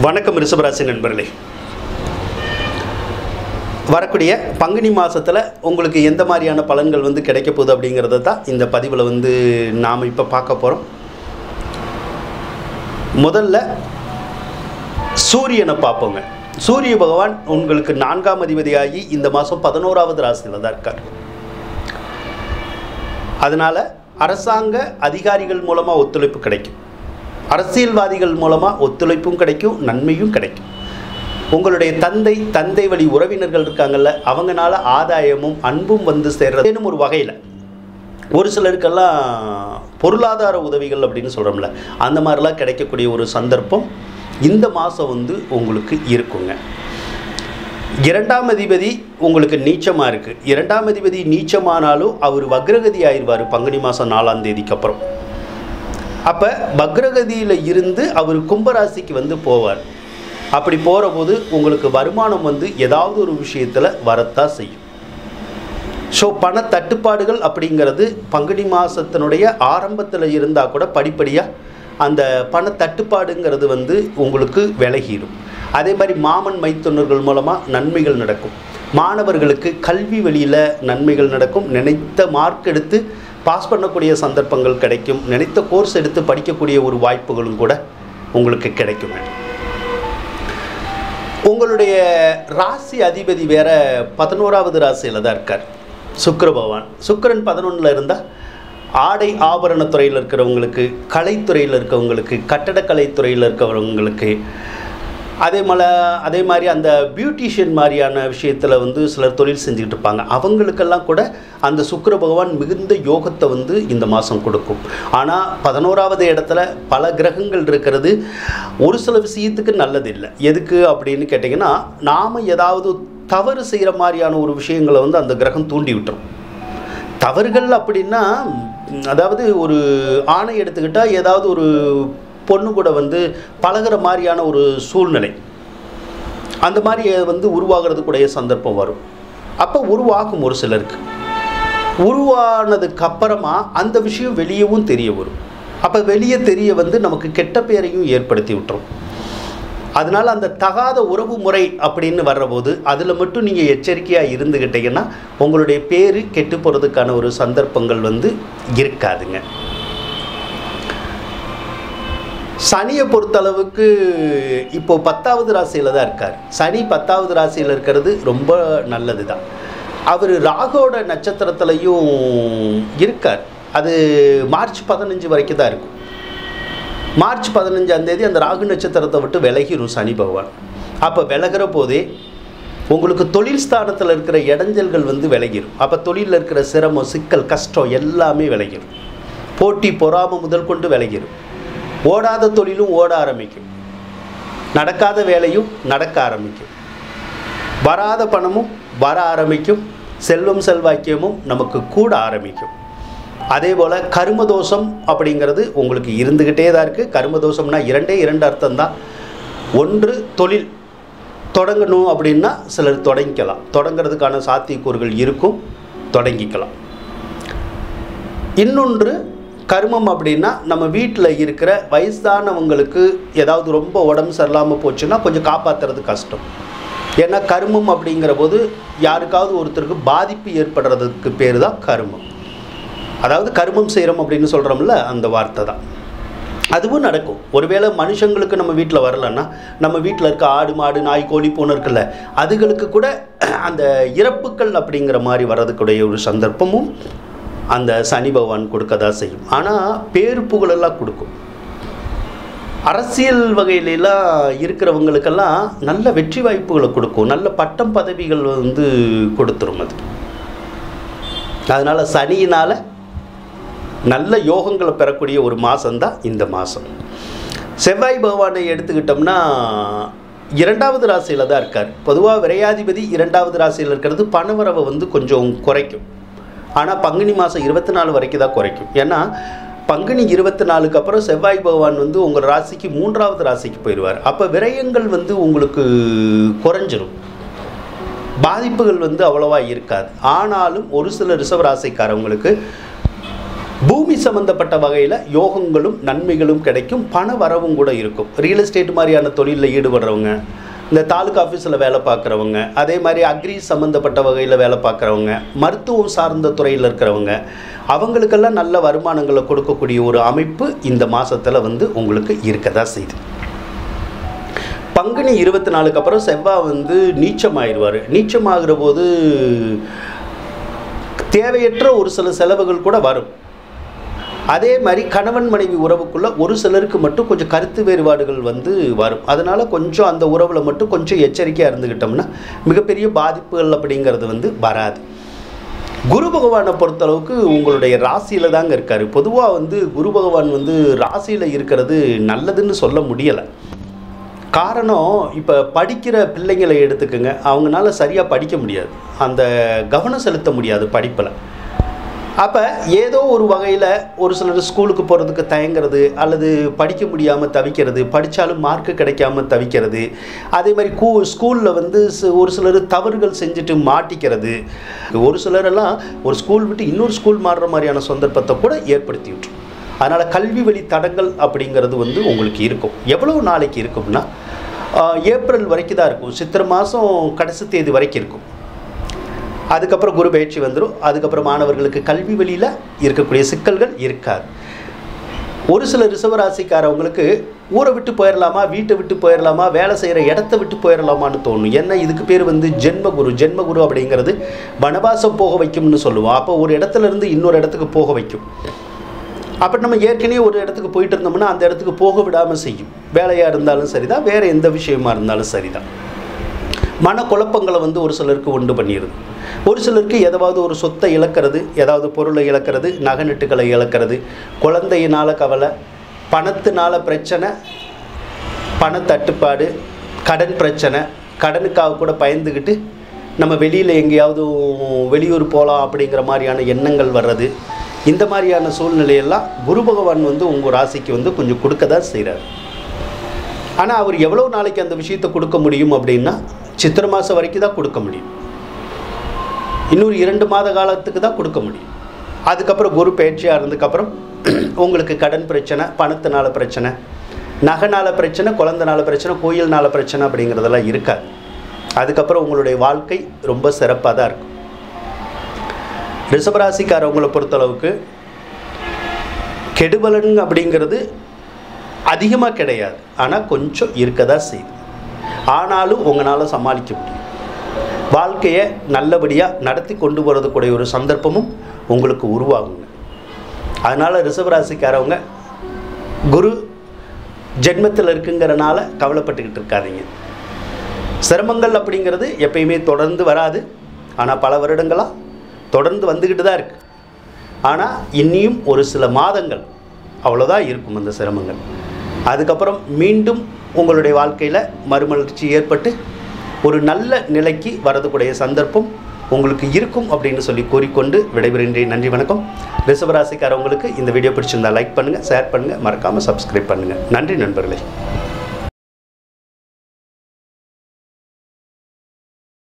வணக்கம் ரிஷபராசி நண்பர்களே. வரக்கூடிய பங்குனி மாதத்தில் உங்களுக்கு எந்த மாதிரியான பலன்கள் கிடைக்க போகுது அப்படிங்கிறத தான் இந்த பதிவில் நாம் இப்போ பார்க்க போகிறோம். முதல்ல சூரியனை பார்ப்போங்க. சூரிய பகவான் உங்களுக்கு 4ஆம் அதிபதியாகி இந்த மாதம் 11ஆவது ராசியில் தான் இருக்கார். அதனால் அரசாங்க அதிகாரிகள் மூலமாக ஒத்துழைப்பு கிடைக்கும், அரசியல்வாதிகள் மூலமாக ஒத்துழைப்பும் கிடைக்கும், நன்மையும் கிடைக்கும். உங்களுடைய தந்தை வழி உறவினர்கள் இருக்காங்கல்ல, அவங்களால ஆதாயமும் அன்பும் சேர்றதுன்னு ஒரு வகையில் ஒரு சிலருக்கெல்லாம் பொருளாதார உதவிகள் அப்படின்னு சொல்கிறோம்ல, அந்த மாதிரிலாம் கிடைக்கக்கூடிய ஒரு சந்தர்ப்பம் இந்த மாதம் உங்களுக்கு இருக்குங்க. 2ஆம் அதிபதி உங்களுக்கு நீச்சமாக இருக்குது. 2ஆம் அதிபதி நீச்சமானாலும் அவர் வக்ரகதி ஆயிடுவார் பங்குனி மாதம் 4ஆம் தேதிக்கு அப்புறம். அப்போ வக்ரகதியில் இருந்து அவர் கும்பராசிக்கு போவார். அப்படி போகிற போது உங்களுக்கு வருமானம் ஏதாவது ஒரு விஷயத்தில் வரத்தான் செய்யும். ஸோ பண தட்டுப்பாடுகள் அப்படிங்கிறது பங்குனி மாதத்தினுடைய ஆரம்பத்தில் இருந்தால் கூட படிப்படியாக அந்த பண தட்டுப்பாடுங்கிறது உங்களுக்கு விலகிடும். அதே மாதிரி மாமன் மைத்துனர்கள் மூலமாக நன்மைகள் நடக்கும். மாணவர்களுக்கு கல்வி வழியில் நன்மைகள் நடக்கும். நினைத்த மார்க் எடுத்து பாஸ் பண்ணக்கூடிய சந்தர்ப்பங்கள் கிடைக்கும். நினைத்த கோர்ஸ் எடுத்து படிக்கக்கூடிய ஒரு வாய்ப்புகளும் கூட உங்களுக்கு கிடைக்குங்க. உங்களுடைய ராசி அதிபதி வேற 11ஆவது ராசியில் தான் இருக்கார், சுக்கிர பகவான். சுக்கிரன் 11ல் இருந்தால் ஆடை ஆபரணத்துறையில் இருக்கிறவங்களுக்கு, கலைத்துறையில் இருக்கிறவங்களுக்கு, கட்டடக்கலைத்துறையில் இருக்கிறவங்களுக்கு, அதே மாதிரி அந்த பியூட்டிஷியன் மாதிரியான விஷயத்தில் சிலர் தொழில் செஞ்சுக்கிட்டு இருப்பாங்க. அவங்களுக்கெல்லாம் கூட அந்த சுக்கிர பகவான் மிகுந்த யோகத்தை இந்த மாதம் கொடுக்கும். ஆனால் 11ஆவது இடத்துல பல கிரகங்கள் இருக்கிறது ஒரு சில விஷயத்துக்கு நல்லதில்லை. எதுக்கு அப்படின்னு கேட்டிங்கன்னா, நாம் ஏதாவது தவறு செய்கிற மாதிரியான ஒரு விஷயங்களை அந்த கிரகம் தூண்டி விட்டுரும். தவறுகள் அப்படின்னா, அதாவது ஒரு ஆணை எடுத்துக்கிட்டால் ஏதாவது ஒரு பொண்ணு கூட பழகிற மாதிரியான ஒரு சூழ்நிலை, அந்த மாதிரி உருவாகிறதுக்குடைய சந்தர்ப்பம் வரும். அப்போ உருவாகும் ஒரு சிலருக்கு. உருவானதுக்கு அப்புறமா அந்த விஷயம் வெளியவும் தெரிய வரும். அப்போ வெளியே தெரிய நமக்கு கெட்ட பேரையும் ஏற்படுத்தி விட்டுரும். அதனால் அந்த தகாத உறவு முறை அப்படின்னு வர்றபோது அதில் மட்டும் நீங்கள் எச்சரிக்கையாக இருந்துக்கிட்டீங்கன்னா உங்களுடைய பேர் கெட்டு போகிறதுக்கான ஒரு சந்தர்ப்பங்கள் இருக்காதுங்க. சனியை பொறுத்தளவுக்கு இப்போ 10ஆவது ராசியில் தான் இருக்கார். சனி 10ஆவது ராசியில் இருக்கிறது ரொம்ப நல்லது தான். அவர் ராகுவோட நட்சத்திரத்துலையும் இருக்கார். அது மார்ச் 15 வரைக்கும் தான் இருக்கும். மார்ச் 15ஆம் தேதி அந்த ராகு நட்சத்திரத்தை விட்டு விலகிடும் சனி பகவான். அப்போ விலகிற போதே உங்களுக்கு தொழில் ஸ்தானத்தில் இருக்கிற இடைஞ்சல்கள் விலகிடும். அப்போ தொழிலில் இருக்கிற சிரமம், சிக்கல், கஷ்டம் எல்லாமே விலகிடும். போட்டி பொறாமை முதல் கொண்டு விலகிடும். ஓடாத தொழிலும் ஓட ஆரம்பிக்கும், நடக்காத வேலையும் நடக்க ஆரம்பிக்கும், வராத பணமும் வர ஆரம்பிக்கும், செல்வம் செல்வாக்கியமும் நமக்கு கூட ஆரம்பிக்கும். அதே போல் கர்மதோஷம் அப்படிங்கிறது உங்களுக்கு இருந்துக்கிட்டே தான் இருக்குது. கர்மதோஷம்னா இரண்டு அர்த்தம் தான். ஒன்று, தொழில் தொடங்கணும் அப்படின்னா சிலர் தொடங்கிக்கலாம், தொடங்கிறதுக்கான சாத்தியக்கூறுகள் இருக்கும், தொடங்கிக்கலாம். இன்னொன்று கர்மம் அப்படின்னா நம்ம வீட்டில் இருக்கிற வயசானவங்களுக்கு ஏதாவது ரொம்ப உடம்பு சரியில்லாமல் போச்சுன்னா கொஞ்சம் காப்பாற்றுறது கஷ்டம். ஏன்னா கர்மம் அப்படிங்கிற போது யாருக்காவது ஒருத்தருக்கு பாதிப்பு ஏற்படுறதுக்கு பேர் தான் கர்மம். அதாவது கர்மம் செய்கிறோம் அப்படின்னு சொல்கிறோம்ல, அந்த வார்த்தை தான். அதுவும் நடக்கும். ஒருவேளை மனுஷங்களுக்கு நம்ம வீட்டில் வரலன்னா நம்ம வீட்டில் இருக்க ஆடு மாடு நாய் கோழி பூனை இருக்குல்ல, அதுகளுக்கு கூட அந்த இறப்புக்கள் அப்படிங்கிற மாதிரி வர்றதுக்குடைய ஒரு சந்தர்ப்பமும் அந்த சனி பகவான் கொடுக்க தான் செய்யும். ஆனால் பேரு புகழெல்லாம் கொடுக்கும். அரசியல் வகையிலெல்லாம் இருக்கிறவங்களுக்கெல்லாம் நல்ல வெற்றி வாய்ப்புகளை கொடுக்கும், நல்ல பட்டம் பதவிகள் கொடுத்துரும் அது. அதனால் சனியினால் நல்ல யோகங்களை பெறக்கூடிய ஒரு மாதம்தான் இந்த மாதம். செவ்வாய் பகவானை எடுத்துக்கிட்டோம்னா 2ஆவது ராசியில் தான் இருக்கார். பொதுவாக விரையாதிபதி 2ஆவது ராசியில் இருக்கிறது பணவரவை கொஞ்சம் குறைக்கும். ஆனால் பங்குனி மாதம் 24 வரைக்கும் தான் குறைக்கும். ஏன்னா பங்குனி 24க்கு அப்புறம் செவ்வாய் பகவான் உங்கள் ராசிக்கு 3ஆவது ராசிக்கு போயிடுவார். அப்போ விரயங்கள் உங்களுக்கு குறைஞ்சிரும், பாதிப்புகள் அவ்வளவா இருக்காது. ஆனாலும் ஒரு சில ரிஷப ராசிக்காரவங்களுக்கு பூமி சம்பந்தப்பட்ட வகையில் யோகங்களும் நன்மைகளும் கிடைக்கும், பண வரவும் கூட இருக்கும். ரியல் எஸ்டேட் மாதிரியான தொழிலில் ஈடுபடுறவங்க, இந்த தாலுக்கா ஆஃபீஸில் வேலை பார்க்குறவங்க, அதே மாதிரி அக்ரி சம்மந்தப்பட்ட வகையில் வேலை பார்க்குறவங்க, மருத்துவம் சார்ந்த துறையில் இருக்கிறவங்க, அவங்களுக்கெல்லாம் நல்ல வருமானங்களை கொடுக்கக்கூடிய ஒரு அமைப்பு இந்த மாதத்தில் வந்து உங்களுக்கு இருக்கதான் செய்யுது. பங்குனி 24க்கு அப்புறம் செவ்வாய் வந்து நீச்சமாகிடுவார். நீச்சமாகிற போது தேவையற்ற ஒரு சில செலவுகள் கூட வரும். அதே மாதிரி கணவன் மனைவி உறவுக்குள்ளே ஒரு சிலருக்கு மட்டும் கொஞ்சம் கருத்து வேறுபாடுகள் வந்து வரும். அதனால் கொஞ்சம் அந்த உறவில் மட்டும் கொஞ்சம் எச்சரிக்கையாக இருந்துக்கிட்டோம்னா மிகப்பெரிய பாதிப்புகள் அப்படிங்கிறது வந்து வராது. குரு பகவானை பொறுத்தளவுக்கு உங்களுடைய ராசியில் தாங்க இருக்கார். பொதுவாக வந்து குரு பகவான் வந்து ராசியில் இருக்கிறது நல்லதுன்னு சொல்ல முடியலை. காரணம், இப்போ படிக்கிற பிள்ளைங்களை எடுத்துக்கோங்க, அவங்களால சரியாக படிக்க முடியாது, அந்த கவனம் செலுத்த முடியாது படிப்பில். அப்போ ஏதோ ஒரு வகையில் ஒரு சிலர் ஸ்கூலுக்கு போகிறதுக்கு தயங்கிறது, அல்லது படிக்க முடியாமல் தவிக்கிறது, படித்தாலும் மார்க்கு கிடைக்காம தவிக்கிறது. அதே மாதிரி ஸ்கூலில் வந்து ஒரு சிலர் தவறுகள் செஞ்சுட்டு மாட்டிக்கிறது. ஒரு சிலரெல்லாம் ஒரு ஸ்கூல் விட்டு இன்னொரு ஸ்கூல் மாறுற மாதிரியான சந்தர்ப்பத்தை கூட ஏற்படுத்தி விட்டுரும். அதனால் கல்வி வழி தடங்கள் அப்படிங்கிறது வந்து உங்களுக்கு இருக்கும். எவ்வளோ நாளைக்கு இருக்கும்னா ஏப்ரல் வரைக்கும் தான் இருக்கும். சித்திரை மாதம் கடைசி தேதி வரைக்கும் இருக்கும். அதுக்கப்புறம் குரு பயிற்சி வந்துடும். அதுக்கப்புறம் மாணவர்களுக்கு கல்வி வழியில் இருக்கக்கூடிய சிக்கல்கள் இருக்காது. ஒரு சில ரிஷபராசிக்காரவங்களுக்கு ஊரை விட்டு போயிடலாமா, வீட்டை விட்டு போயிடலாமா, வேலை செய்கிற இடத்த விட்டு போயிடலாமான்னு தோணும். ஏன்னா இதுக்கு பேர் வந்து ஜென்மகுரு. ஜென்மகுரு அப்படிங்கிறது வனவாசம் போக வைக்கும்னு சொல்லுவோம். அப்போ ஒரு இடத்துலேருந்து இன்னொரு இடத்துக்கு போக வைக்கும். அப்போ நம்ம ஏற்கனவே ஒரு இடத்துக்கு போயிட்டு இருந்தோம்னா அந்த இடத்துக்கு போக விடாமல் செய்யும். வேலையாக இருந்தாலும் சரிதான், வேறு எந்த விஷயமா இருந்தாலும் சரிதான். மனக்குழப்பங்களை வந்து ஒரு சிலருக்கு உண்டு பண்ணிடுது. ஒரு சிலருக்கு ஏதாவது ஒரு சொத்தை இழக்கிறது, ஏதாவது பொருளை இழக்கிறது, நகைநட்டுகளை இழக்கிறது, குழந்தையினால் கவலை, பணத்தினால பிரச்சனை, பணத்தட்டுப்பாடு, கடன் பிரச்சனை, கடனுக்காக கூட பயந்துக்கிட்டு நம்ம வெளியில் எங்கேயாவது வெளியூர் போகலாம் அப்படிங்கிற மாதிரியான எண்ணங்கள் வர்றது. இந்த மாதிரியான சூழ்நிலையெல்லாம் குரு பகவான் வந்து உங்கள் ராசிக்கு வந்து கொஞ்சம் கொடுக்க தான் செய்கிறார். ஆனால் அவர் எவ்வளோ நாளைக்கு அந்த விஷயத்தை கொடுக்க முடியும் அப்படின்னா சித்திரை மாதம் வரைக்கும் தான் கொடுக்க முடியும். இன்னொரு 2 மாத காலத்துக்கு தான் கொடுக்க முடியும். அதுக்கப்புறம் குரு பயிற்சியாக இருந்ததுக்கப்புறம் உங்களுக்கு கடன் பிரச்சனை, பணத்தினால பிரச்சனை, நகைனால பிரச்சனை, குழந்தைனால பிரச்சனை, கோயில்னால பிரச்சனை அப்படிங்கிறதெல்லாம் இருக்காது. அதுக்கப்புறம் உங்களுடைய வாழ்க்கை ரொம்ப சிறப்பாக தான் இருக்கும். ரிஷபராசிக்காரவங்களை பொறுத்தளவுக்கு கெடுபலன் அப்படிங்கிறது அதிகமாக கிடையாது, ஆனால் கொஞ்சம் இருக்க தான் செய்யுது. ஆனாலும் உங்களால் சமாளிக்க முடியும். வாழ்க்கையை நல்லபடியாக நடத்தி கொண்டு போகிறதுக்கூடிய ஒரு சந்தர்ப்பமும் உங்களுக்கு உருவாகுங்க. அதனால் ரிஷபராசிக்காரவங்க குரு ஜென்மத்தில் இருக்குங்கிறனால கவலைப்பட்டுக்கிட்டு இருக்காதீங்க. சிரமங்கள் அப்படிங்கிறது எப்பயுமே தொடர்ந்து வராது, ஆனால் பல வருடங்களாக தொடர்ந்து வந்துக்கிட்டு தான் இருக்குது. ஆனால் இன்னியும் ஒரு சில மாதங்கள் அவ்வளோதான் இருக்கும் அந்த சிரமங்கள். அதுக்கப்புறம் மீண்டும் உங்களுடைய வாழ்க்கையில் மறுமலர்ச்சி ஏற்பட்டு ஒரு நல்ல நிலைக்கு வரதுக்கூடிய சந்தர்ப்பம் உங்களுக்கு இருக்கும் அப்படின்னு சொல்லி கூறிக்கொண்டு விடைபெறுகின்றேன். நன்றி, வணக்கம். ரிஷபராசிக்காரவங்களுக்கு இந்த வீடியோ பிடிச்சிருந்தால் லைக் பண்ணுங்கள், ஷேர் பண்ணுங்கள், மறக்காமல் சப்ஸ்கிரைப் பண்ணுங்கள். நன்றி நண்பர்களே.